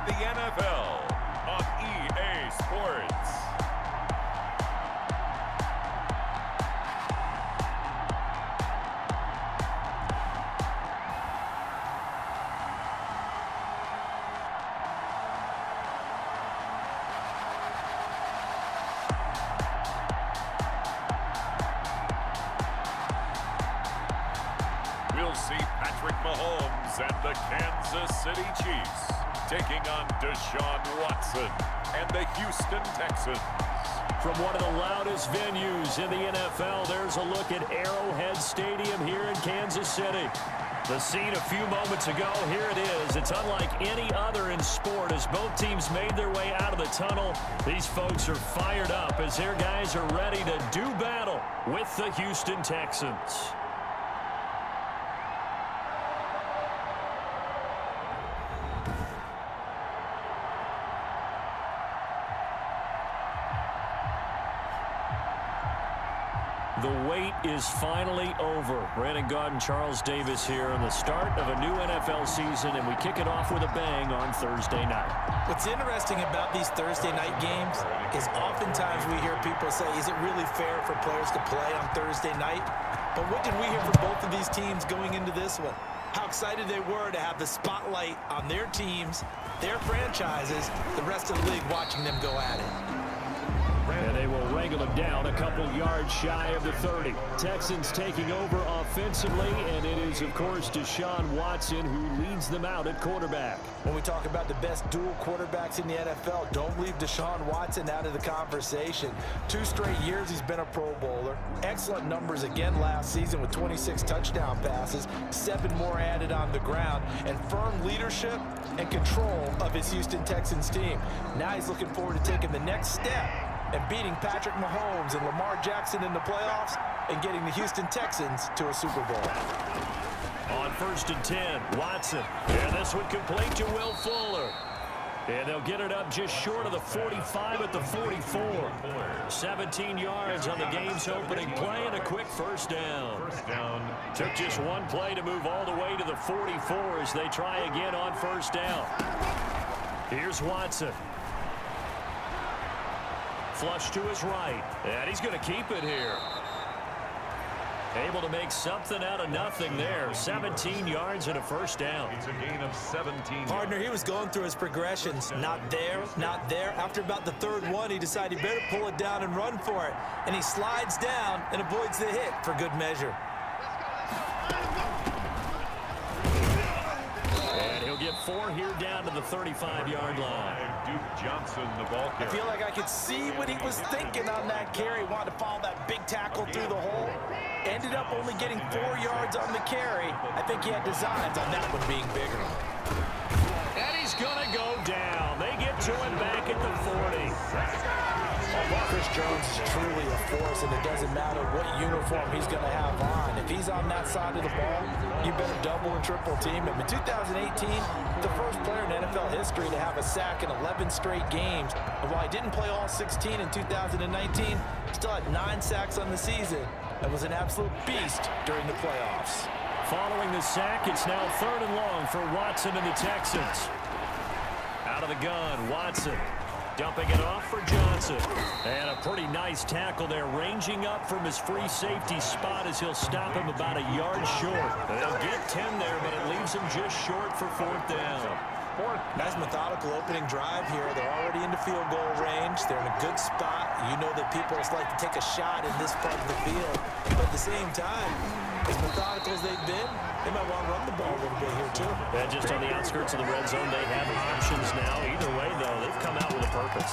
the NFL on EA Sports. We'll see Patrick Mahomes and the Kansas City Chiefs taking on Deshaun Watson and the Houston Texans. From one of the loudest venues in the NFL, there's a look at Arrowhead Stadium here in Kansas City. The scene a few moments ago, here it is. It's unlike any other in sport as both teams made their way out of the tunnel. These folks are fired up as their guys are ready to do battle with the Houston Texans. The wait is finally over. Brandon Gaud and Charles Davis here on the start of a new NFL season, and we kick it off with a bang on Thursday night. What's interesting about these Thursday night games is oftentimes we hear people say, is it really fair for players to play on Thursday night? But what did we hear from both of these teams going into this one? How excited they were to have the spotlight on their teams, their franchises, the rest of the league watching them go at it. And they will wrangle him down a couple yards shy of the 30. Texans taking over offensively, and it is, of course, Deshaun Watson who leads them out at quarterback. When we talk about the best dual quarterbacks in the NFL, don't leave Deshaun Watson out of the conversation. 2 straight years he's been a Pro Bowler. Excellent numbers again last season with 26 touchdown passes, 7 more added on the ground, and firm leadership and control of his Houston Texans team. Now he's looking forward to taking the next step and beating Patrick Mahomes and Lamar Jackson in the playoffs and getting the Houston Texans to a Super Bowl. On 1st and 10, Watson. And this one complete to Will Fuller. And they'll get it up just short of the 45 at the 44. 17 yards on the game's opening play and a quick first down. Took just one play to move all the way to the 44 as they try again on first down. Here's Watson. Flush to his right, and he's going to keep it here. Able to make something out of nothing there. 17 yards and a first down. It's a gain of 17. Partner, he was going through his progressions. Not there, not there. After about the 3rd one, he decided he better pull it down and run for it. And he slides down and avoids the hit for good measure. And he'll get 4 here down to the 35-yard line. Duke Johnson, the ball carrier. I feel like I could see what he was thinking on that carry. Wanted to follow that big tackle through the hole. Ended up only getting 4 yards on the carry. I think he had designs on that one being bigger. And he's going to go down. They get to him back at the 40. Chris Jones is truly a force, and it doesn't matter what uniform he's going to have on. If he's on that side of the ball, you better double and triple team him. In 2018, the first player in NFL history to have a sack in 11 straight games. And while he didn't play all 16 in 2019, still had 9 sacks on the season and was an absolute beast during the playoffs. Following the sack, it's now 3rd and long for Watson and the Texans. Out of the gun, Watson. Dumping it off for Johnson. And a pretty nice tackle there, ranging up from his free safety spot as he'll stop him about a yard short. They'll get 10 there, but it leaves him just short for 4th down. Nice methodical opening drive here. They're already into field goal range. They're in a good spot. You know that people just like to take a shot in this part of the field. But at the same time, as methodical as they've been, they might want to run the ball a little bit here too. And just on the outskirts of the red zone, they have options now. Either way, though, they've come out with a purpose.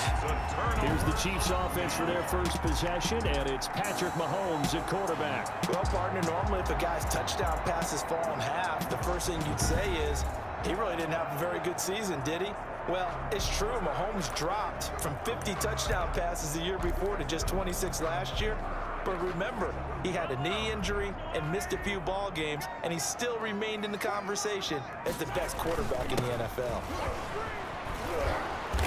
Here's the Chiefs offense for their first possession, and it's Patrick Mahomes at quarterback. Well, partner, normally if a guy's touchdown passes fall in half, the first thing you'd say is, he really didn't have a very good season, did he? Well, it's true. Mahomes dropped from 50 touchdown passes the year before to just 26 last year. But remember, he had a knee injury and missed a few ball games, and he still remained in the conversation as the best quarterback in the NFL.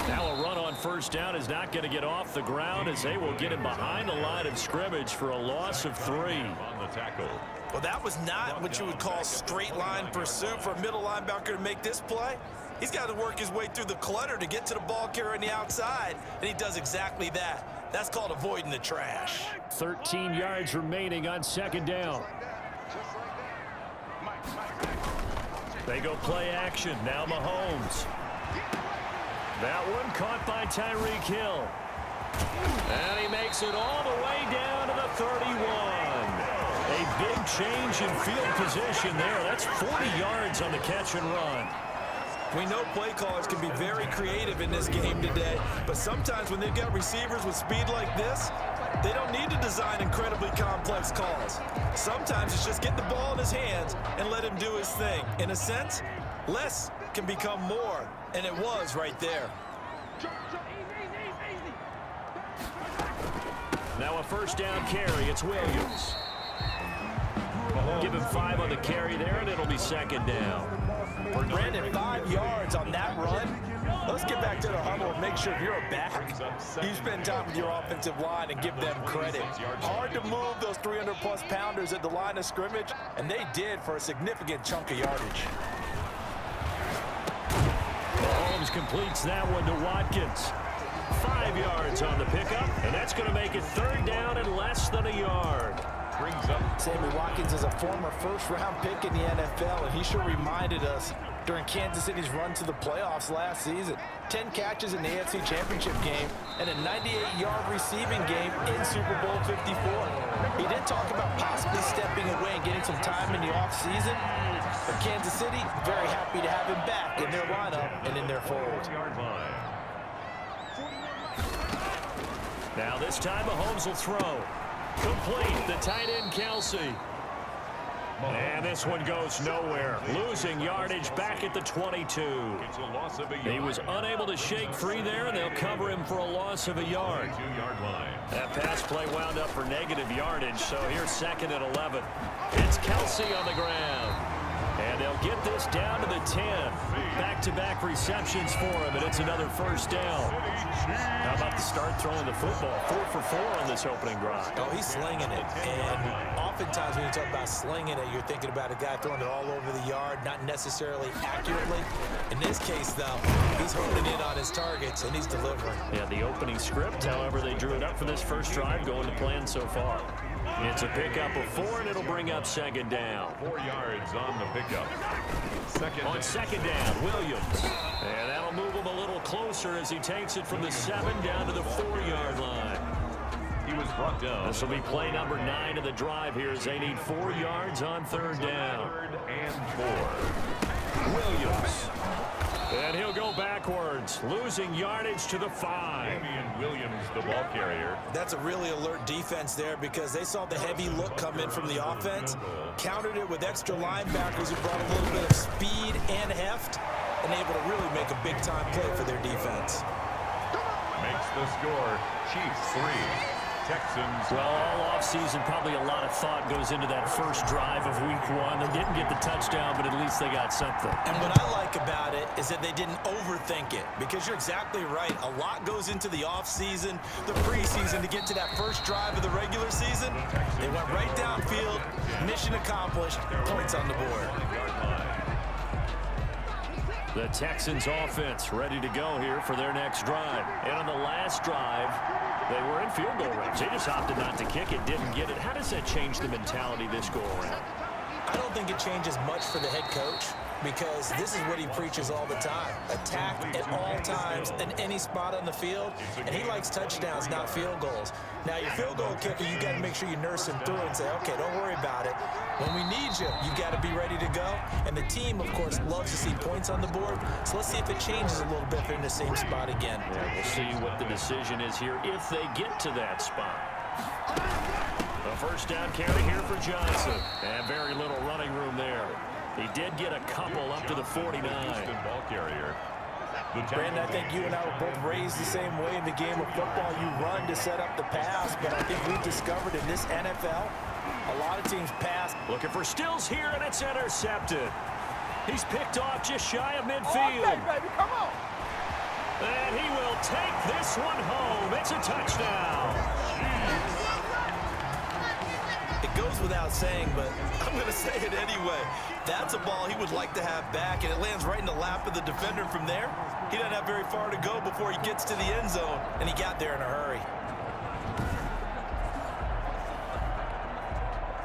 Now a run on first down is not going to get off the ground as they will get him behind the line of scrimmage for a loss of 3. On the tackle. Well, that was not what you would call straight line pursuit for a middle linebacker to make this play. He's got to work his way through the clutter to get to the ball carrier on the outside, and he does exactly that. That's called avoiding the trash. 13 yards remaining on second down. They go play action. Now Mahomes. That one caught by Tyreek Hill. And he makes it all the way down to the 31. A big change in field position there. That's 40 yards on the catch and run. We know play callers can be very creative in this game today, but sometimes when they've got receivers with speed like this, they don't need to design incredibly complex calls. Sometimes it's just get the ball in his hands and let him do his thing. In a sense, less can become more, and it was right there. Now a first down carry. It's Williams. Give him 5 on the carry there, and it'll be second down. Brandon, 5 yards on that run. Let's get back to the huddle and make sure if you're a back, you spend time with your offensive line and give them credit. Hard to move those 300-plus pounders at the line of scrimmage, and they did for a significant chunk of yardage. Mahomes completes that one to Watkins. 5 yards on the pickup, and that's going to make it third down and less than a yard. Brings up Sammy Watkins is a former first-round pick in the NFL, and he sure reminded us during Kansas City's run to the playoffs last season. 10 catches in the AFC Championship game and a 98-yard receiving game in Super Bowl 54. He did talk about possibly stepping away and getting some time in the offseason, but Kansas City very happy to have him back in their lineup and in their fold. Now this time Mahomes will throw. Complete, the tight end Kelsey. And this one goes nowhere. Losing yardage back at the 22. He was unable to shake free there, and they'll cover him for a loss of a yard. That pass play wound up for negative yardage, so here's second and 11. It's Kelsey on the ground. And they'll get this down to the 10. Back-to-back receptions for him, and it's another first down. How about the start throwing the football? 4 for 4 on this opening drive. Oh, he's slinging it. And oftentimes when you talk about slinging it, you're thinking about a guy throwing it all over the yard, not necessarily accurately. In this case, though, he's holding in on his targets, and he's delivering. Yeah, the opening script, however, they drew it up for this first drive, going to plan so far. It's a pickup of 4, and it'll bring up second down. 4 yards on the pickup. On second down, Williams. And that'll move him a little closer as he takes it from the 7 down to the 4-yard line. He was brought down. This will be play number 9 of the drive here as they need 4 yards on third down. 3rd and 4. Williams. And he'll go backwards, losing yardage to the 5. Damian Williams, the ball carrier. That's a really alert defense there because they saw the heavy look come in from the offense, countered it with extra linebackers who brought a little bit of speed and heft, and able to really make a big-time play for their defense. Makes the score. Chiefs 3. Texans. Well, all offseason, probably a lot of thought goes into that first drive of week 1. They didn't get the touchdown, but at least they got something. And what I like about it is that they didn't overthink it, because you're exactly right. A lot goes into the offseason, the preseason to get to that first drive of the regular season. They went right downfield, mission accomplished, points on the board. The Texans offense ready to go here for their next drive. And on the last drive, they were in field goal range. They just opted not to kick it, didn't get it. How does that change the mentality this go around? I don't think it changes much for the head coach, because this is what he preaches all the time. Attack at all times in any spot on the field, and he likes touchdowns, not field goals. Now, your field goal kicker, you got to make sure you nurse him through and say, okay, don't worry about it. When we need you, you got to be ready to go. And the team, of course, loves to see points on the board. So let's see if it changes a little bit if they're in the same spot again. Yeah, we'll see what the decision is here if they get to that spot. A first down carry here for Johnson. And very little running room there. He did get a couple up to the 49. Ball carrier. Brandon, I think you and I were both raised the same way in the game of football. You run to set up the pass, but I think we've discovered in this NFL, a lot of teams pass. Looking for Stills here, and it's intercepted. He's picked off just shy of midfield. Okay, baby, come on. And he will take this one home. It's a touchdown. It goes without saying, but I'm going to say it anyway. That's a ball he would like to have back, and it lands right in the lap of the defender. From there, he doesn't have very far to go before he gets to the end zone, and he got there in a hurry.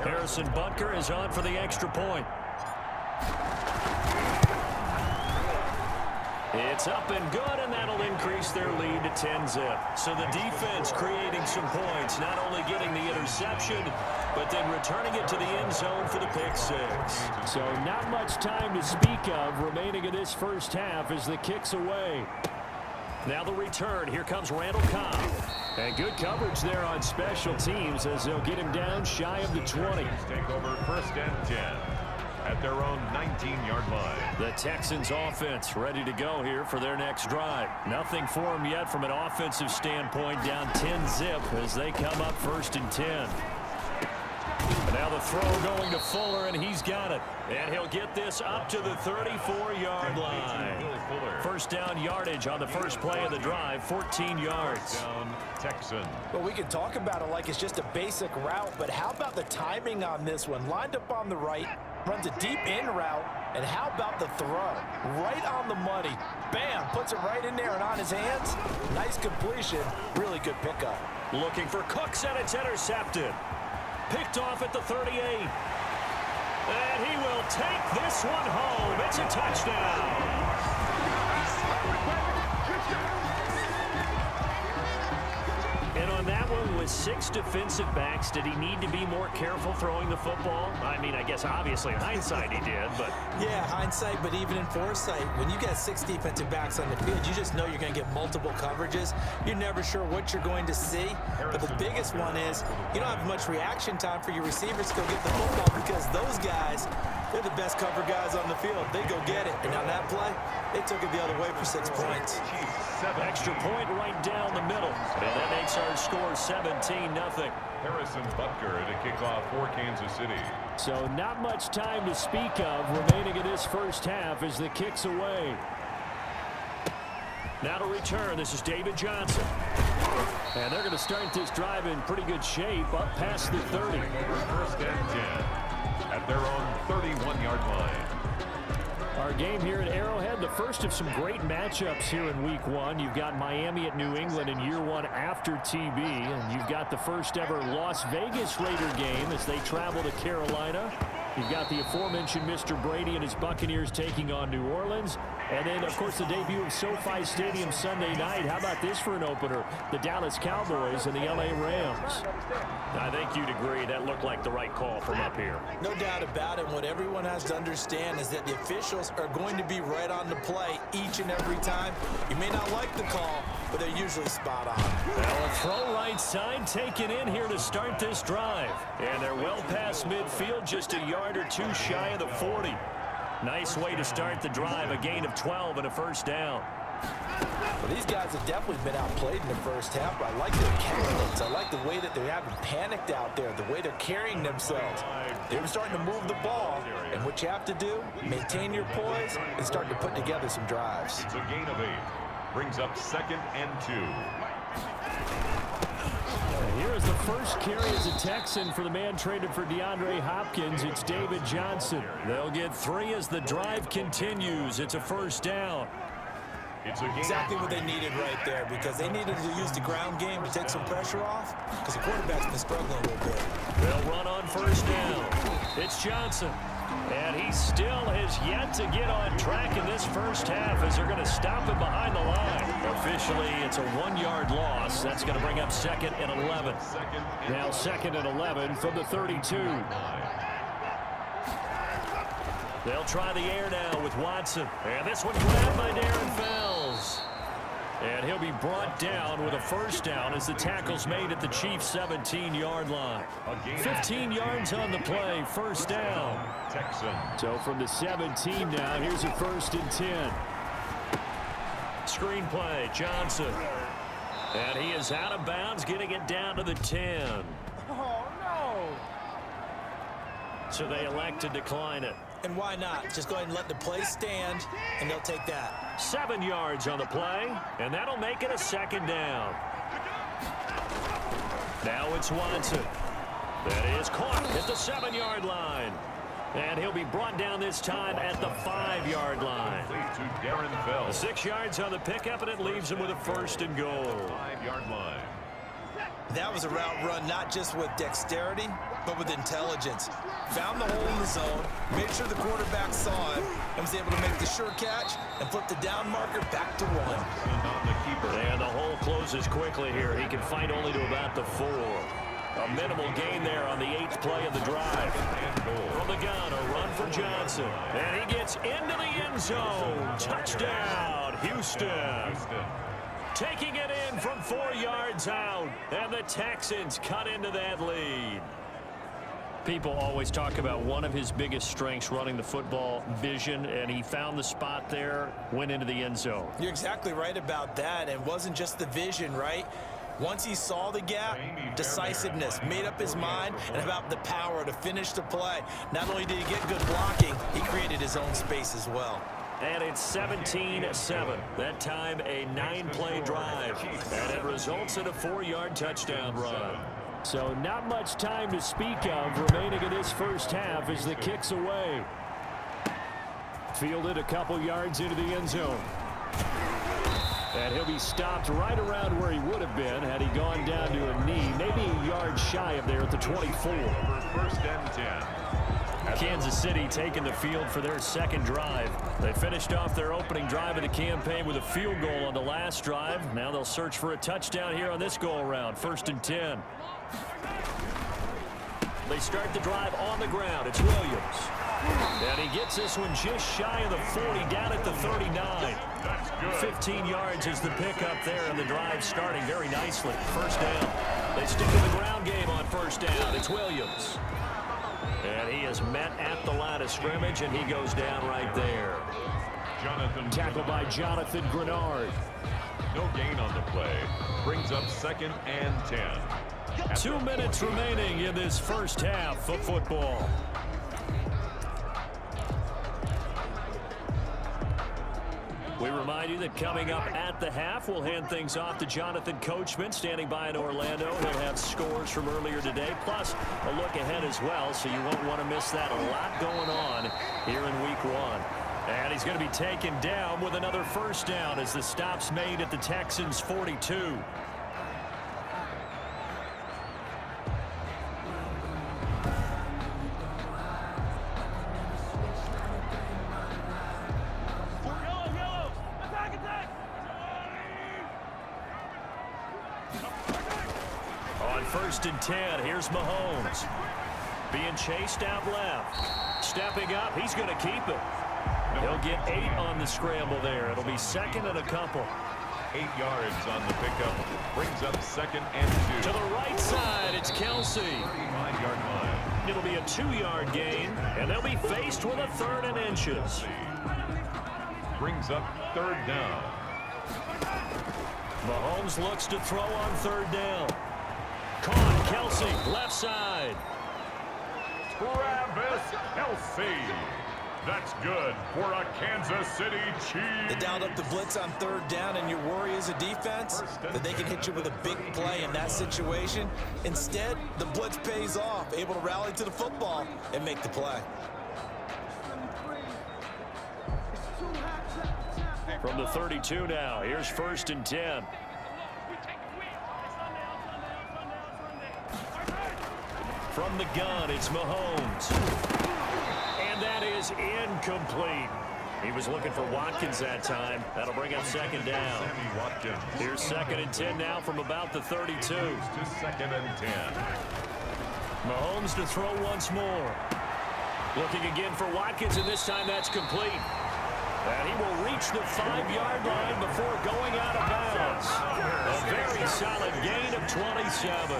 Harrison Butker is on for the extra point. It's up and good, and that'll increase their lead to 10-zip. So the defense creating some points, not only getting the interception, but then returning it to the end zone for the pick six. So not much time to speak of remaining in this first half as the kick's away. Now the return. Here comes Randall Cobb. And good coverage there on special teams as they'll get him down shy of the 20. Take over 1st and 10 at their own 19-yard line. The Texans offense ready to go here for their next drive. Nothing for them yet from an offensive standpoint, down 10-zip as they come up 1st and 10. And now the throw going to Fuller, and he's got it. And he'll get this up to the 34-yard line. First down yardage on the first play of the drive, 14 yards. Down Texan. Well, we can talk about it like it's just a basic route, but how about the timing on this one? Lined up on the right, runs a deep in route, and how about the throw? Right on the money. Bam, puts it right in there and on his hands. Nice completion, really good pickup. Looking for Cooks, and it's intercepted. Picked off at the 38. And he will take this one home. It's a touchdown. And on that one, with 6 defensive backs, did he need to be more careful throwing the football? I mean, I guess obviously in hindsight he did, but... Yeah, hindsight, but even in foresight, when you got 6 defensive backs on the field, you just know you're going to get multiple coverages. You're never sure what you're going to see. But the biggest one is you don't have much reaction time for your receivers to go get the football because those guys, they're the best cover guys on the field. They go get it. And on that play, they took it the other way for 6 points. Extra point right down the middle. And that makes our score 17-0. Harrison Butker to kick off for Kansas City. So not much time to speak of remaining in this first half as the kick's away. Now to return, this is David Johnson. And they're going to start this drive in pretty good shape up past the 30. 1st and 10 at their own 31-yard line. Our game here at Arrowhead, the first of some great matchups here in Week 1. You've got Miami at New England in year 1 after TB, and you've got the first ever Las Vegas Raider game as they travel to Carolina. You've got the aforementioned Mr. Brady and his Buccaneers taking on New Orleans. And then, of course, the debut of SoFi Stadium Sunday night. How about this for an opener? The Dallas Cowboys and the LA Rams. I think you'd agree that looked like the right call from up here. No doubt about it. What everyone has to understand is that the officials are going to be right on the play each and every time. You may not like the call, but they're usually spot on. Well, a throw right side taken in here to start this drive. And they're well past midfield, just a yard or two shy of the 40. Nice way to start the drive, a gain of 12 and a first down. Well, these guys have definitely been outplayed in the first half, but I like their cadence. I like the way that they haven't panicked out there, the way they're carrying themselves. They're starting to move the ball, and what you have to do, maintain your poise and start to put together some drives. It's a gain of 8. Brings up 2nd and 2. Here is the first carry as a Texan for the man traded for DeAndre Hopkins. It's David Johnson. They'll get 3 as the drive continues. It's a first down. It's a gain Exactly what they needed right there because they needed to use the ground game to take some pressure off because the quarterback's been struggling a little bit. They'll run on first down. It's Johnson. And he still has yet to get on track in this first half as they're going to stop him behind the line. Officially, it's a 1-yard loss. That's going to bring up 2nd and 11. Now 2nd and 11 from the 32. They'll try the air now with Watson. And this one grabbed by Darren Fells. And he'll be brought down with a first down as the tackle's made at the Chiefs' 17-yard line. 15 yards on the play, first down. So from the 17 now, here's a 1st and 10. Screen play, Johnson. And he is out of bounds, getting it down to the 10. Oh, no. So they elect to decline it. And why not? Just go ahead and let the play stand, and they'll take that. 7 yards on the play, and that'll make it a 2nd down. Now it's Watson. That is caught at the 7-yard line. And he'll be brought down this time at the 5-yard line. To Darren Bell. 6 yards on the pickup, and it leaves him with a 1st and goal. 5-yard line. That was a route run not just with dexterity, but with intelligence. Found the hole in the zone, made sure the quarterback saw him, and was able to make the sure catch and flip the down marker back to 1. And the hole closes quickly here. He can fight only to about the 4. A minimal gain there on the 8th play of the drive. From the gun, a run for Johnson. And he gets into the end zone. Touchdown, Houston. Taking it in from 4 yards out. And the Texans cut into that lead. People always talk about one of his biggest strengths, running the football, vision, and he found the spot there, went into the end zone. You're exactly right about that. It wasn't just the vision, right? Once he saw the gap, decisiveness, made up his mind, and about the power to finish the play. Not only did he get good blocking, he created his own space as well. And it's 17-7. That time a 9-play drive. And it results in a 4-yard touchdown run. So not much time to speak of remaining in this first half as the kick's away. Fielded a couple yards into the end zone. And he'll be stopped right around where he would have been had he gone down to a knee, maybe a yard shy of there at the 24. 1st and 10. Kansas City taking the field for their 2nd drive. They finished off their opening drive of the campaign with a field goal on the last drive. Now they'll search for a touchdown here on this go-around. 1st and 10. They start the drive on the ground. It's Williams. And he gets this one just shy of the 40, down at the 39. 15 yards is the pickup there, and the drive starting very nicely. 1st down. They stick to the ground game on 1st down. It's Williams. And he is met at the line of scrimmage, and he goes down right there. Tackled by Jonathan Grenard. No gain on the play. Brings up 2nd and 10. 2 minutes remaining in this first half of football. We remind you that coming up at the half, we'll hand things off to Jonathan Coachman, standing by in Orlando. He'll have scores from earlier today, plus a look ahead as well, so you won't want to miss that. A lot going on here in Week 1. And he's going to be taken down with another 1st down as the stop's made at the Texans' 42. On 1st and 10, here's Mahomes. Being chased out left. Stepping up, he's going to keep it. He'll get 8 on the scramble there. It'll be 2nd and a couple. 8 yards on the pickup. Brings up 2nd and 2. To the right side, it's Kelsey. 5-yard line. It'll be a 2-yard gain, and they'll be faced with a 3rd and inches. Brings up 3rd down. Mahomes looks to throw on 3rd down. Caught, Kelsey, left side. Travis Kelsey. That's good for a Kansas City Chiefs. They dialed up the blitz on 3rd down, and your worry as a defense that they can hit you with a big play in that situation. Instead, the blitz pays off, able to rally to the football and make the play. From the 32 now, here's 1st and 10. From the gun, it's Mahomes. And that is incomplete. He was looking for Watkins that time. That'll bring up 2nd down. Here's 2nd and 10 now from about the 32. To 2nd and 10. Mahomes to throw once more. Looking again for Watkins, and this time that's complete. And he will reach the 5-yard line before going out of bounds. A very solid gain of 27.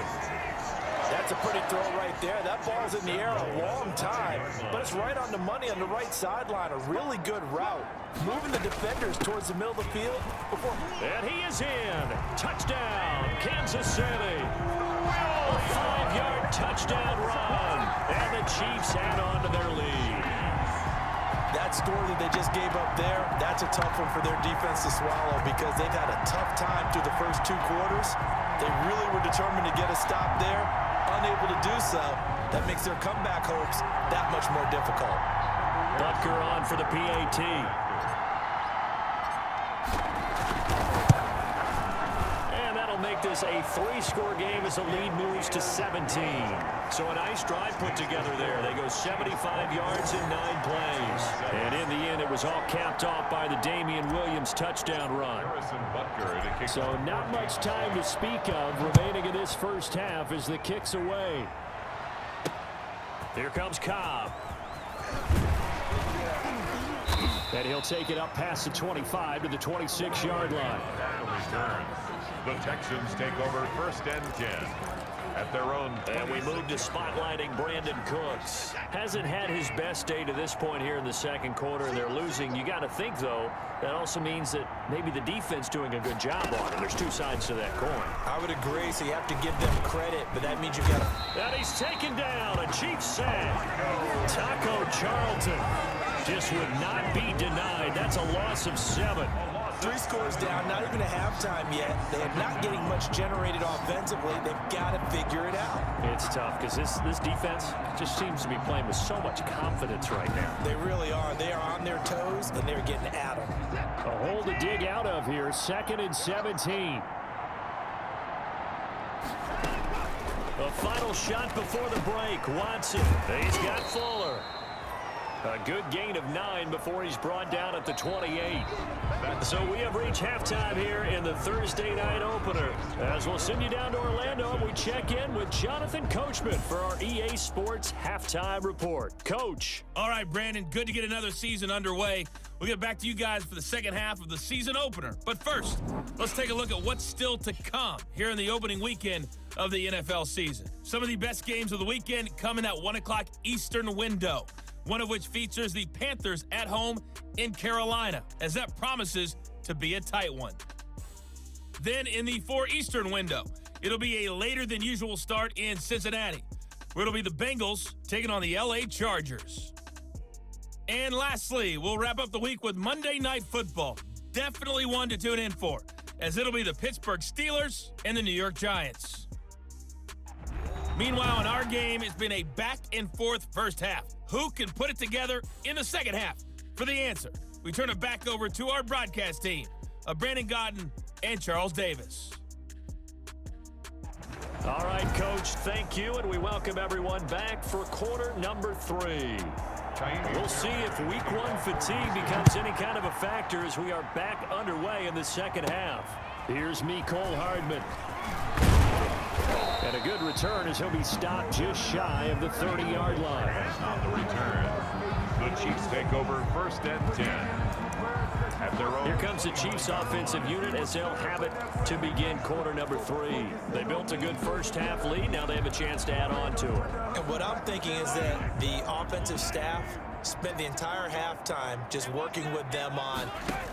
That's a pretty throw right there. That ball's in the air a long time, but it's right on the money on the right sideline. A really good route. Moving the defenders towards the middle of the field before. And he is in. Touchdown, Kansas City. A 5-yard touchdown run. And the Chiefs add on to their lead. That story that they just gave up there, that's a tough one for their defense to swallow because they've had a tough time through the first 2 quarters. They really were determined to get a stop there. unable to do so, that makes their comeback hopes that much more difficult. Butker on for the PAT. And that'll make this a 3-score game as the lead moves to 17. So a nice drive put together there. They go 75 yards in 9 plays. And in the end, it was all capped off by the Damian Williams touchdown run. So not much time to speak of remaining in this first half as the kick's away. Here comes Cobb. And he'll take it up past the 25 to the 26-yard line. The Texans take over 1st and 10 at their own. And we move to spotlighting Brandon Cooks. Hasn't had his best day to this point here in the second quarter, and they're losing. You got to think, though, that also means that maybe the defense doing a good job on it. There's two sides to that coin. I would agree, so you have to give them credit, but that means you've got to... And he's taken down. A Chiefs sack. Taco Charlton just would not be denied. That's a loss of 7. 3 scores down, not even a halftime yet. They're not getting much generated offensively. They've got to figure it out. It's tough because this defense just seems to be playing with so much confidence right now. They really are. They are on their toes, and they're getting at them. A hole to dig out of here. 2nd and 17. The final shot before the break. Watson. He's got Fuller. A good gain of 9 before he's brought down at the 28. So we have reached halftime here in the Thursday night opener. As we'll send you down to Orlando, we check in with Jonathan Coachman for our EA Sports Halftime Report. Coach. All right, Brandon, good to get another season underway. We'll get back to you guys for the second half of the season opener. But first, let's take a look at what's still to come here in the opening weekend of the NFL season. Some of the best games of the weekend come in that 1 o'clock Eastern window, one of which features the Panthers at home in Carolina, as that promises to be a tight one. Then in the 4 Eastern window, it'll be a later than usual start in Cincinnati, where it'll be the Bengals taking on the LA Chargers. And lastly, we'll wrap up the week with Monday Night Football. Definitely one to tune in for, as it'll be the Pittsburgh Steelers and the New York Giants. Meanwhile, in our game, it's been a back-and-forth first half. Who can put it together in the second half? For the answer, we turn it back over to our broadcast team of Brandon Godden and Charles Davis. All right, Coach, thank you, and we welcome everyone back for quarter number 3. We'll see if week 1 fatigue becomes any kind of a factor as we are back underway in the second half. Here's Mecole Hardman. And a good return as he'll be stopped just shy of the 30-yard line. On the return, the Chiefs take over 1st and 10 at their own. Here comes the Chiefs offensive unit as they'll have it to begin quarter number 3. They built a good first half lead. Now they have a chance to add on to it. And what I'm thinking is that the offensive staff spent the entire halftime just working with them on,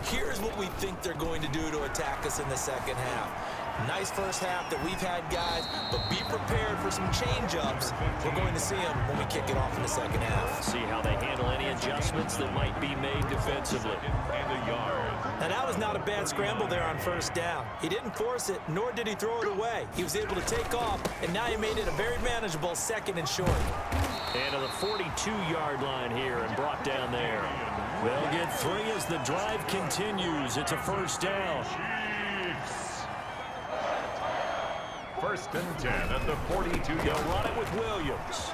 here's what we think they're going to do to attack us in the second half. Nice first half that we've had, guys, but be prepared for some change-ups. We're going to see them when we kick it off in the second half. See how they handle any adjustments that might be made defensively. And a yard. Now, that was not a bad scramble there on first down. He didn't force it, nor did he throw it away. He was able to take off, and now he made it a very manageable 2nd and short. And to the 42-yard line here and brought down there. They'll get 3 as the drive continues. It's a first down. 1st and 10 at the 42-yard. They'll run it with Williams.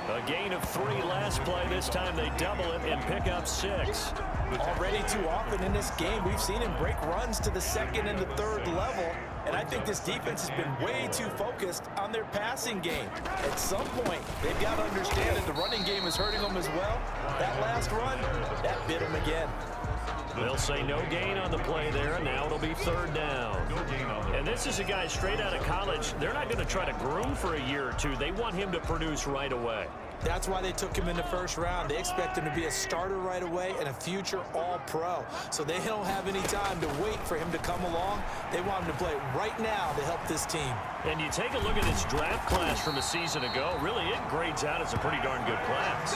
A gain of 3 last play. This time they double it and pick up 6. Already too often in this game, we've seen him break runs to the 2nd and the 3rd level. And I think this defense has been way too focused on their passing game. At some point, they've got to understand that the running game is hurting them as well. That last run, that bit them again. They'll say no gain on the play there, and now it'll be 3rd down. And this is a guy straight out of college. They're not going to try to groom for a year or 2. They want him to produce right away. That's why they took him in the first round. They expect him to be a starter right away and a future all-pro. So they don't have any time to wait for him to come along. They want him to play right now to help this team. And you take a look at this draft class from a season ago. Really, it grades out as a pretty darn good class.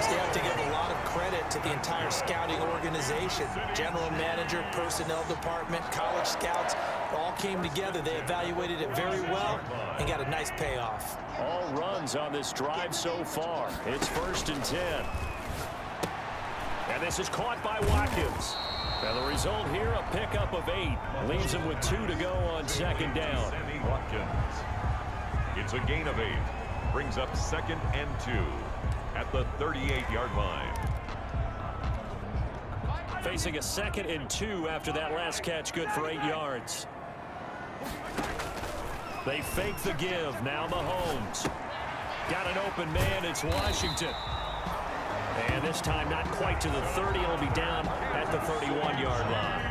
So you have to give a lot of credit to the entire scouting organization. General manager, personnel department, college scouts, all came together. They evaluated it very well and got a nice payoff. All runs on this drive so far. It's 1st and 10. And this is caught by Watkins. And the result here, a pickup of 8. Leaves him with 2 to go on 2nd down. Watkins. It's a gain of 8. Brings up 2nd and 2 at the 38-yard line. Facing a 2nd and 2 after that last catch, good for 8 yards. They fake the give. Now Mahomes. Got an open man. It's Washington. And this time not quite to the 30. It'll be down at the 31-yard line.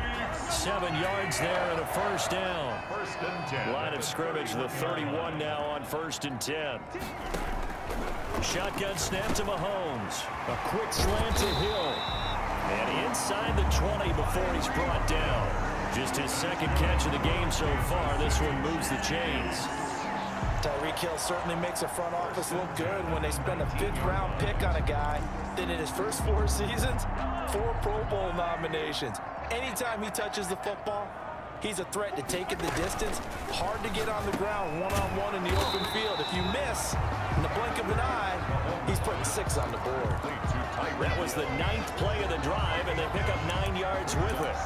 7 yards there and a 1st down. 1st and 10. Line of scrimmage, the 31 now on 1st and 10. Shotgun snap to Mahomes. A quick slant to Hill. And inside the 20 before he's brought down. Just his 2nd catch of the game so far. This one moves the chains. Tyreek Hill certainly makes the front office look good when they spend a 5th-round pick on a guy. Then in his first 4 seasons, 4 Pro Bowl nominations. Anytime he touches the football, he's a threat to take it the distance. Hard to get on the ground one-on-one in the open field. If you miss, in the blink of an eye, he's putting 6 on the board. That was the 9th play of the drive, and they pick up 9 yards with it.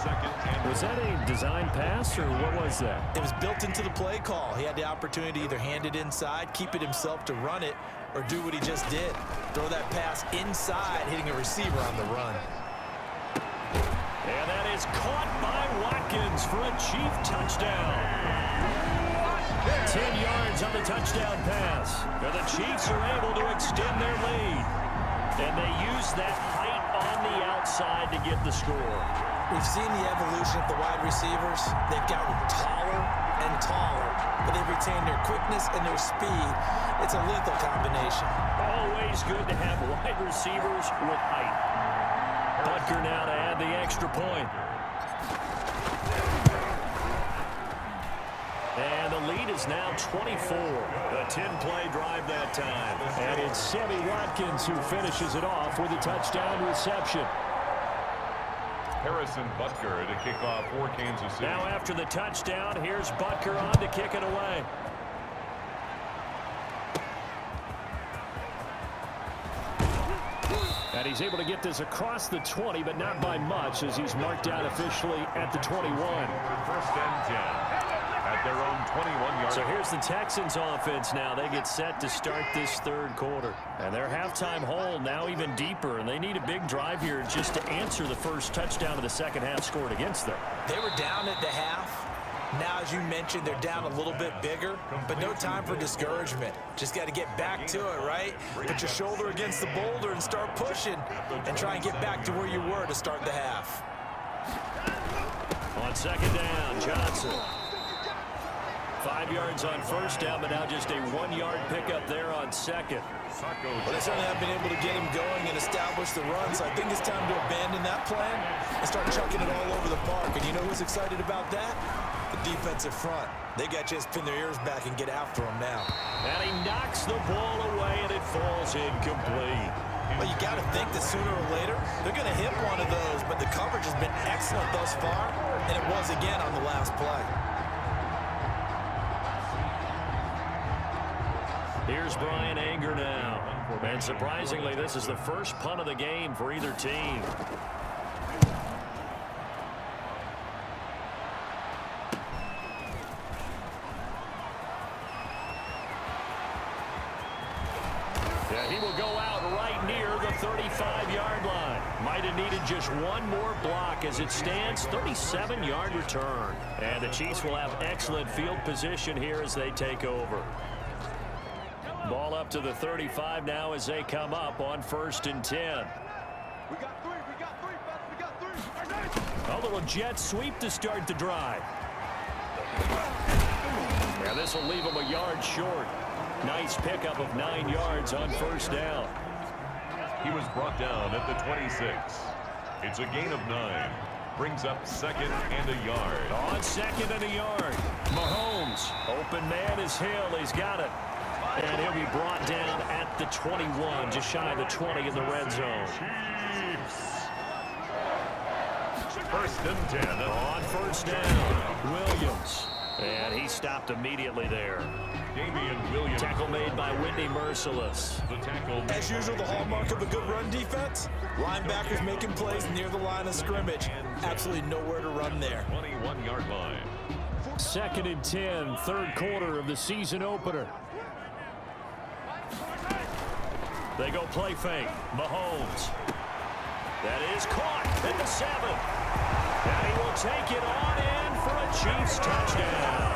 Was that a design pass, or what was that? It was built into the play call. He had the opportunity to either hand it inside, keep it himself to run it, or do what he just did. Throw that pass inside, hitting a receiver on the run. And that is caught by Watkins for a Chief touchdown. 10 yards on the touchdown pass. And the Chiefs are able to extend their lead. And they use that height on the outside to get the score. We've seen the evolution of the wide receivers. They've gotten taller and taller, but they've retained their quickness and their speed. It's a lethal combination. Always good to have wide receivers with height. Butker now to add the extra point. And the lead is now 24. A 10-play drive that time. And it's Sammy Watkins who finishes it off with a touchdown reception. Harrison Butker to kick off for Kansas City. Now after the touchdown, here's Butker on to kick it away. And he's able to get this across the 20, but not by much, as he's marked down officially at the 21. 1st and 10 at their own 21-yard. So here's the Texans offense now. They get set to start this 3rd quarter. And their halftime hole now even deeper, and they need a big drive here just to answer the first touchdown of the 2nd half scored against them. They were down at the half. Now, as you mentioned, they're down a little bit bigger, but no time for discouragement. Just got to get back to it, right? Put your shoulder against the boulder and start pushing and try and get back to where you were to start the half. On 2nd down, Johnson. 5 yards on 1st down, but now just a 1-yard pickup there on 2nd. Well, they certainly have been able to get him going and establish the run, so I think it's time to abandon that plan and start chucking it all over the park. And you know who's excited about that? The defensive front. They got to just pin their ears back and get after him now. And he knocks the ball away, and it falls incomplete. Well, you got to think that sooner or later, they're going to hit one of those, but the coverage has been excellent thus far, and it was again on the last play. Here's Brian Anger now. And surprisingly, this is the first punt of the game for either team. Yeah, he will go out right near the 35-yard line. Might have needed just one more block. As it stands, 37-yard return. And the Chiefs will have excellent field position here as they take over. Ball up to the 35 now as they come up on 1st and 10. A little jet sweep to start the drive. Yeah, this will leave them a yard short. Nice pickup of 9 yards on 1st down. He was brought down at the 26. It's a gain of 9. Brings up 2nd and a yard. On 2nd and a yard. Mahomes. Open man is Hill. He's got it. And he'll be brought down at the 21, just shy of the 20 in the red zone. First and 10. On first down, Williams. And he stopped immediately there. Damian Williams. Tackle made by Whitney Merciless. The tackle. As usual, the hallmark of a good run defense, linebackers making plays near the line of scrimmage. Absolutely nowhere to run there. 21-yard line. 2nd and 10, third quarter of the season opener. They go play fake. Mahomes. That is caught at the 7. And he will take it on in for a Chiefs touchdown.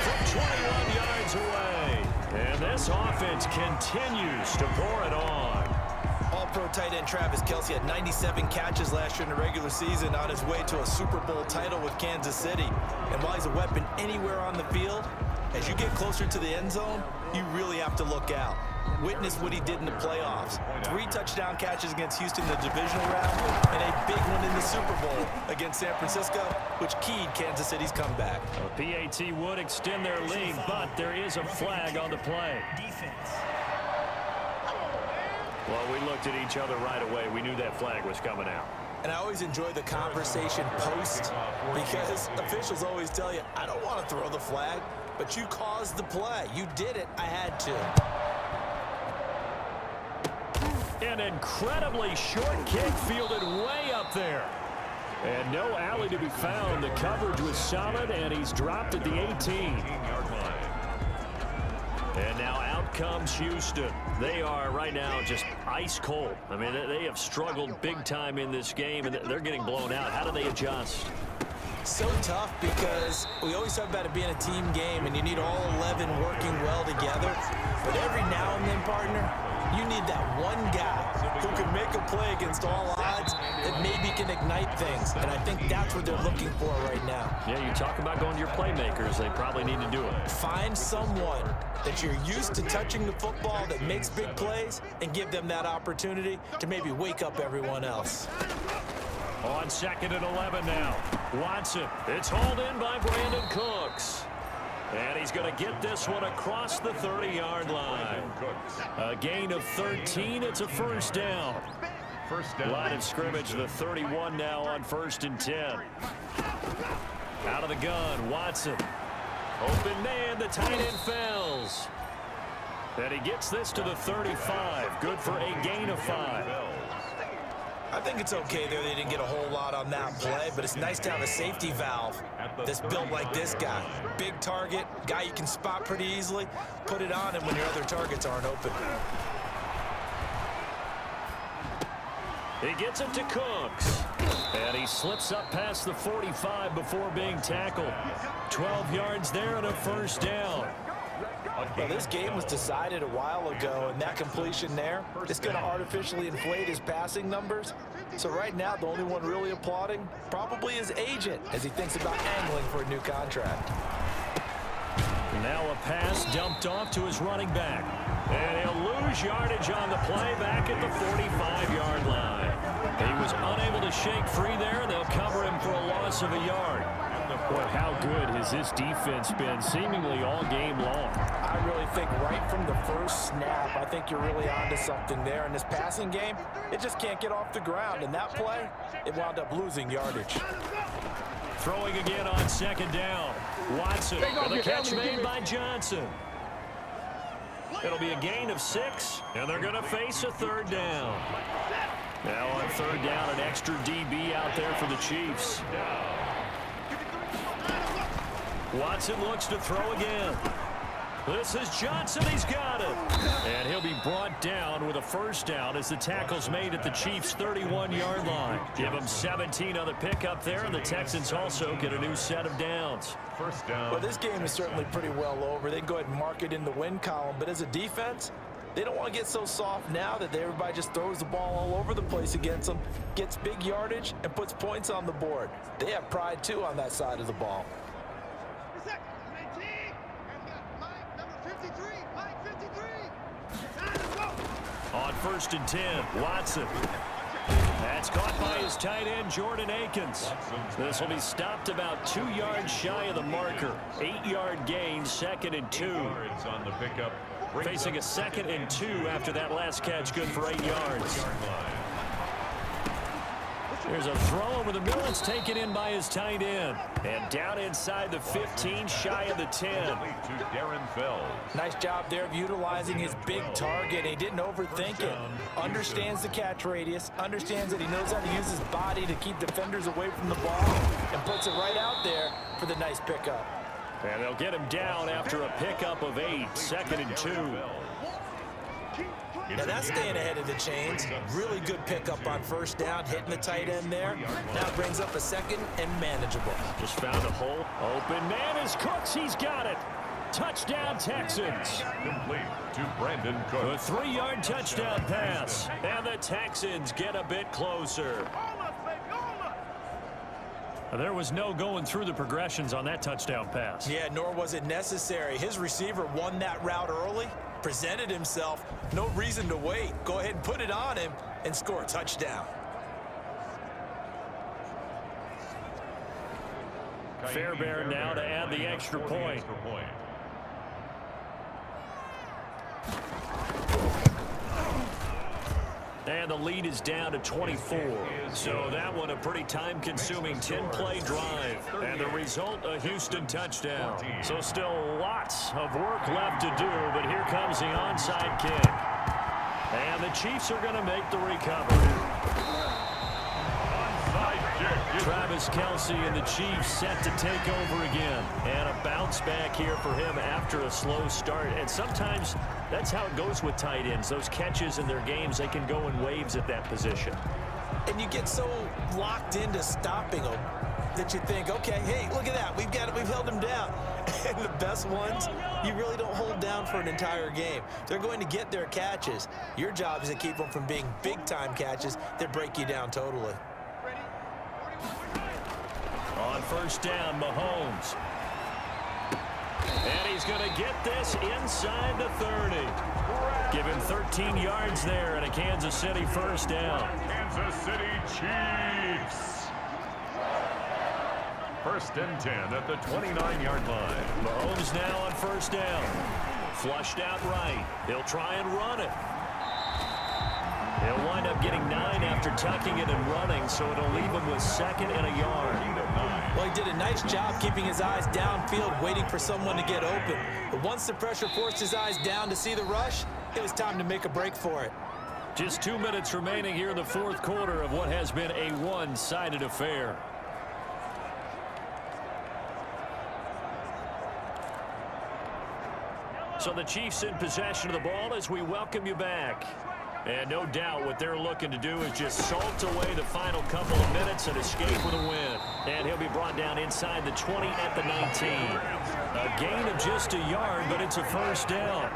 From 21 yards away. And this offense continues to pour it on. All-pro tight end Travis Kelce had 97 catches last year in the regular season on his way to a Super Bowl title with Kansas City. And while he's a weapon anywhere on the field, as you get closer to the end zone, you really have to look out. Witness what he did in the playoffs. 3 touchdown catches against Houston in the divisional round, and a big one in the Super Bowl against San Francisco, which keyed Kansas City's comeback. PAT would extend their lead, but there is a flag on the play. Well, we looked at each other right away. We knew that flag was coming out. And I always enjoy the conversation post, because officials always tell you, I don't want to throw the flag, but you caused the play. You did it. I had to. An incredibly short kick fielded way up there. And no alley to be found. The coverage was solid, and he's dropped at the 18. And now out comes Houston. They are right now just ice cold. I mean, they have struggled big time in this game, and they're getting blown out. How do they adjust? So tough, because we always talk about it being a team game, and you need all 11 working well together. But every now and then, partner, you need that one guy who can make a play against all odds that maybe can ignite things. And I think that's what they're looking for right now. Yeah, you talk about going to your playmakers. They probably need to do it. Find someone that you're used to touching the football that makes big plays and give them that opportunity to maybe wake up everyone else. On 2nd and 11 now. Watson. It's hauled in by Brandon Cooks. And he's going to get this one across the 30-yard line. A gain of 13. It's a first down. Line of scrimmage, the 31 now on 1st and 10. Out of the gun, Watson. Open man, the tight end fails. And he gets this to the 35. Good for a gain of 5. I think it's okay there. They didn't get a whole lot on that play, but it's nice to have a safety valve that's built like this guy. Big target, guy you can spot pretty easily. Put it on him when your other targets aren't open. He gets it to Cooks. And he slips up past the 45 before being tackled. 12 yards there and a first down. Well, this game was decided a while ago, and that completion there is going to artificially inflate his passing numbers. So right now, the only one really applauding probably his agent as he thinks about angling for a new contract. Now a pass dumped off to his running back. And he'll lose yardage on the play back at the 45-yard line. He was unable to shake free there, and they'll cover him for a loss of a yard. Boy, how good has this defense been seemingly all game long? I really think right from the first snap, I think you're really onto something there. In this passing game, it just can't get off the ground. And that play, it wound up losing yardage. Throwing again on 2nd down. Watson, and the catch made by Johnson. It'll be a gain of 6, and they're going to face a 3rd down. Now on 3rd down, an extra DB out there for the Chiefs. Watson looks to throw again. This is Johnson. He's got it. And he'll be brought down with a first down as the tackle's made at the Chiefs' 31-yard line. Give them 17 on the pickup there, and the Texans also get a new set of downs. First down. Well, this game is certainly pretty well over. They can go ahead and mark it in the win column. But as a defense, they don't want to get so soft now that everybody just throws the ball all over the place against them, gets big yardage, and puts points on the board. They have pride, too, on that side of the ball. On 1st and 10, Watson. That's caught by his tight end, Jordan Akins. This will be stopped about 2 yards shy of the marker. 8-yard gain, 2nd and 2. On the pickup. Facing a 2nd and 2 after that last catch, good for 8 yards. There's a throw over the middle. It's taken in by his tight end. And down inside the 15, shy of the 10. To Darren Fells. Nice job there of utilizing his big target. He didn't overthink it. Understands the catch radius. Understands that he knows how to use his body to keep defenders away from the ball. And puts it right out there for the nice pickup. And they'll get him down after a pickup of 8. 2nd and 2. Now that's staying ahead of the chains. Really good pickup on first down, hitting the tight end there. Now brings up a 2nd and manageable. Just found a hole. Open man is Cooks. He's got it. Touchdown, Texans. Complete to Brandon A Cooks. 3-yard touchdown pass. And the Texans get a bit closer. There was no going through the progressions on that touchdown pass. Yeah, nor was it necessary. His receiver won that route early, presented himself. No reason to wait. Go ahead and put it on him and score a touchdown. Fairbairn now to add the extra point. And the lead is down to 24. So that one a pretty time-consuming 10-play drive. And the result, a Houston touchdown. So still lots of work left to do, but here comes the onside kick. And the Chiefs are going to make the recovery. Travis Kelce and the Chiefs set to take over again. And a bounce back here for him after a slow start. And sometimes that's how it goes with tight ends. Those catches in their games, they can go in waves at that position. And you get so locked into stopping them that you think, okay, hey, look at that. We've got it. We've held them down. And the best ones, you really don't hold down for an entire game. They're going to get their catches. Your job is to keep them from being big-time catches that break you down totally. On first down, Mahomes. And he's going to get this inside the 30. Give him 13 yards there and a Kansas City first down. Kansas City Chiefs. 1st and 10 at the 29-yard line. Mahomes now on first down. Flushed out right. He'll try and run it. He'll wind up getting 9 after tucking it and running, so it'll leave him with 2nd and a yard. Well, he did a nice job keeping his eyes downfield, waiting for someone to get open. But once the pressure forced his eyes down to see the rush, it was time to make a break for it. Just 2 minutes remaining here in the 4th quarter of what has been a one-sided affair. So the Chiefs in possession of the ball as we welcome you back. And no doubt what they're looking to do is just salt away the final couple of minutes and escape with a win. And he'll be brought down inside the 20 at the 19. A gain of just a yard, but it's a first down.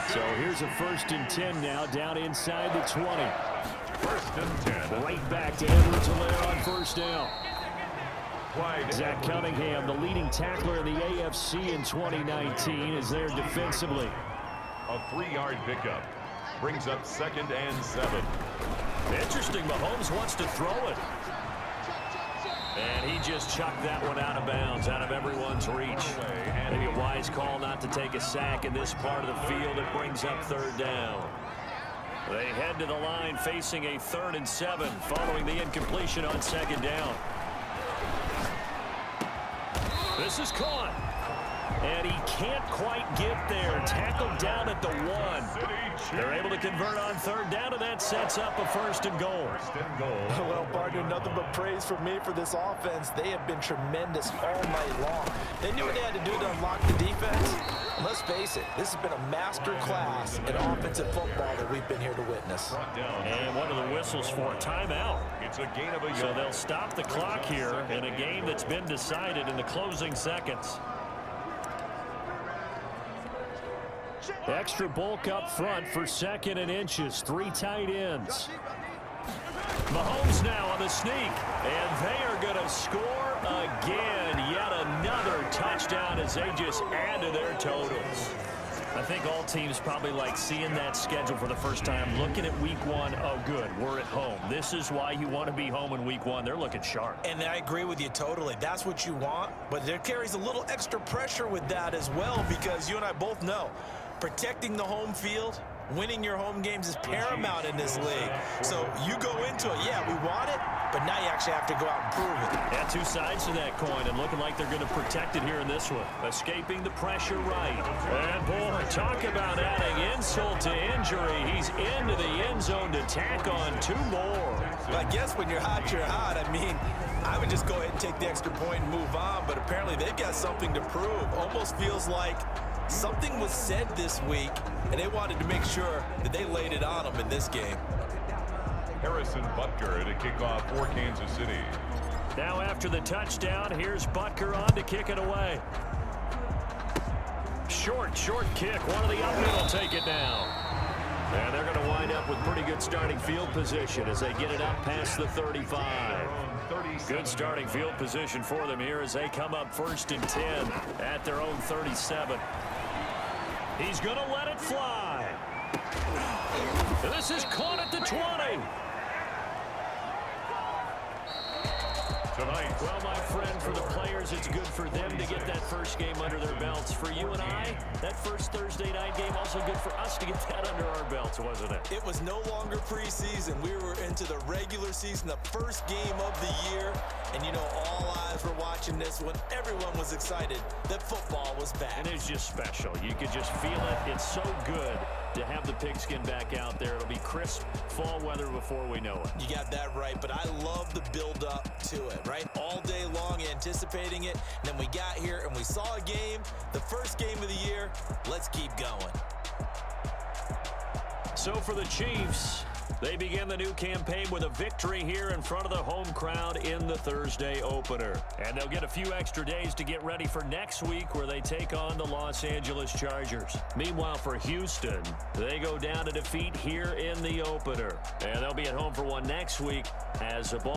So here's a 1st and 10 now, down inside the 20. 1st and 10. Right back to Edwards-Helaire on first down. Zach Cunningham, the leading tackler in the AFC in 2019, is there defensively. A 3-yard pickup. Brings up 2nd and 7. Interesting, Mahomes wants to throw it. And he just chucked that one out of bounds, out of everyone's reach. Maybe a wise call not to take a sack in this part of the field. It brings up 3rd down. They head to the line facing a 3rd and 7 following the incompletion on 2nd down. This is caught. And he can't quite get there. Tackled down at the 1. They're able to convert on 3rd down, and that sets up a 1st and goal. Well, partner, nothing but praise from me for this offense. They have been tremendous all night long. They knew what they had to do to unlock the defense. And let's face it, this has been a master class in offensive football that we've been here to witness. And what are the whistles for? Timeout. It's a gain of a yard. So they'll stop the clock here in a game that's been decided in the closing seconds. Extra bulk up front for 2nd and inches. 3 tight ends. Mahomes now on the sneak. And they are going to score again. Yet another touchdown as they just add to their totals. I think all teams probably like seeing that schedule for the first time, looking at week one. Oh, good, we're at home. This is why you want to be home in week one. They're looking sharp. And I agree with you totally. That's what you want, but there carries a little extra pressure with that as well, because you and I both know protecting the home field, winning your home games is paramount in this league. So you go into it, yeah, we want it, but now you actually have to go out and prove it. Yeah, two sides to that coin, and looking like they're going to protect it here in this one. Escaping the pressure right. And, boy, talk about adding insult to injury. He's into the end zone to tack on 2 more. I guess when you're hot, you're hot. I mean, I would just go ahead and take the extra point and move on, but apparently they've got something to prove. Almost feels like something was said this week, and they wanted to make sure that they laid it on them in this game. Harrison Butker to kick off for Kansas City. Now after the touchdown, here's Butker on to kick it away. Short kick. One of the up middle take it down. And they're going to wind up with pretty good starting field position as they get it up past the 35. Good starting field position for them here as they come up 1st and 10 at their own 37. He's going to let it fly. This is caught at the 20. Tonight. Well, my friend, for the players, it's good for them to get that first game under their belts. For you and I, that first Thursday night game, also good for us to get that under our belts, wasn't it? It was no longer preseason. We were into the regular season, the first game of the year. And, you know, all eyes were watching this when everyone was excited that football was back. And it's just special. You could just feel it. It's so good to have the pigskin back out there. It'll be crisp fall weather before we know it. You got that right, but I love the build-up to it, right? All day long anticipating it, and then we got here and we saw a game, the first game of the year. Let's keep going. So for the Chiefs, they begin the new campaign with a victory here in front of the home crowd in the Thursday opener. And they'll get a few extra days to get ready for next week where they take on the Los Angeles Chargers. Meanwhile, for Houston, they go down to defeat here in the opener. And they'll be at home for one next week as a ball.